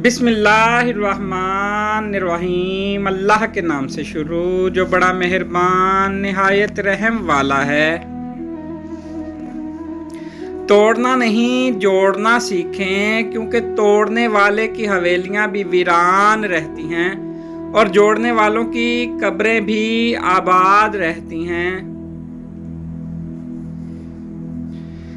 बिस्मिल्लाहिर्रहमानिर्रहीम। अल्लाह के नाम से शुरू जो बड़ा मेहरबान निहायत रहम वाला है। तोड़ना नहीं जोड़ना सीखें, क्योंकि तोड़ने वाले की हवेलियां भी वीरान रहती हैं और जोड़ने वालों की कब्रें भी आबाद रहती हैं।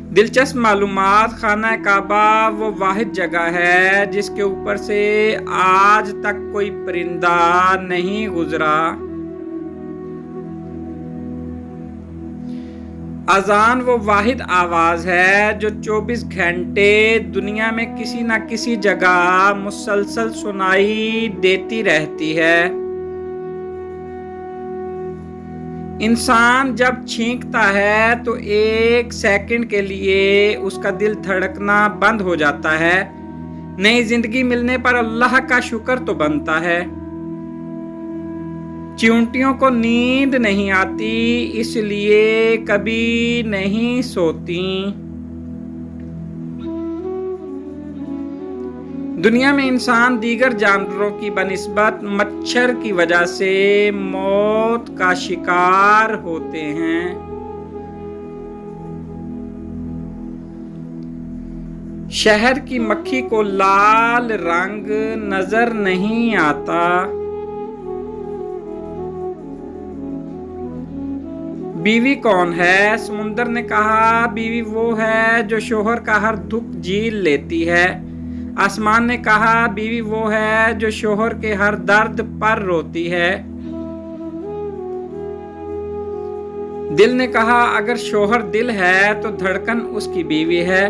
दिलचस्प मालूमात, खाना काबा वो वाहिद जगह है जिसके ऊपर से आज तक कोई परिंदा नहीं गुजरा। अजान वो वाहिद आवाज़ है जो 24 घंटे दुनिया में किसी न किसी जगह मुसलसल सुनाई देती रहती है। इंसान जब छींकता है तो एक सेकंड के लिए उसका दिल धड़कना बंद हो जाता है। नई जिंदगी मिलने पर अल्लाह का शुक्र तो बनता है। चींटियों को नींद नहीं आती, इसलिए कभी नहीं सोती। दुनिया में इंसान दीगर जानवरों की बनिस्बत मच्छर की वजह से मौत का शिकार होते हैं। शहर की मक्खी को लाल रंग नजर नहीं आता। बीवी कौन है? समुंदर ने कहा, बीवी वो है जो शोहर का हर दुख झेल लेती है। आसमान ने कहा, बीवी वो है जो शोहर के हर दर्द पर रोती है। दिल ने कहा, अगर शोहर दिल है तो धड़कन उसकी बीवी है।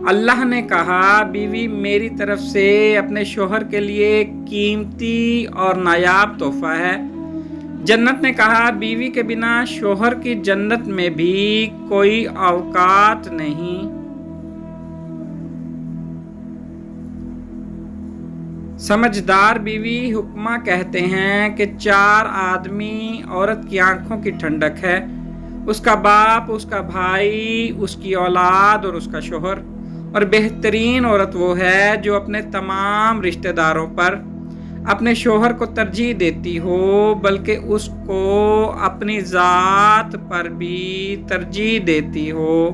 अल्लाह ने कहा, बीवी मेरी तरफ से अपने शोहर के लिए कीमती और नायाब तोहफा है। जन्नत ने कहा, बीवी के बिना शोहर की जन्नत में भी कोई औकात नहीं। समझदार बीवी हुक्मा कहते हैं कि 4 आदमी औरत की आंखों की ठंडक है, उसका बाप, उसका भाई, उसकी औलाद और उसका शोहर। और बेहतरीन औरत वो है जो अपने तमाम रिश्तेदारों पर अपने शोहर को तरजीह देती हो, बल्कि उसको अपनी ज़ात पर भी तरजीह देती हो।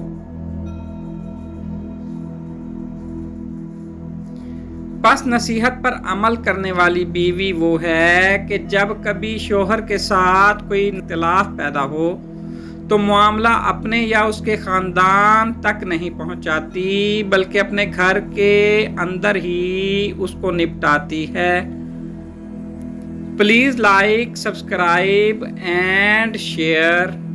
बस नसीहत पर अमल करने वाली बीवी वो है कि जब कभी शोहर के साथ कोई इख्तिलाफ पैदा हो तो मामला अपने या उसके खानदान तक नहीं पहुंचाती, बल्कि अपने घर के अंदर ही उसको निपटाती है। Please like, subscribe and share.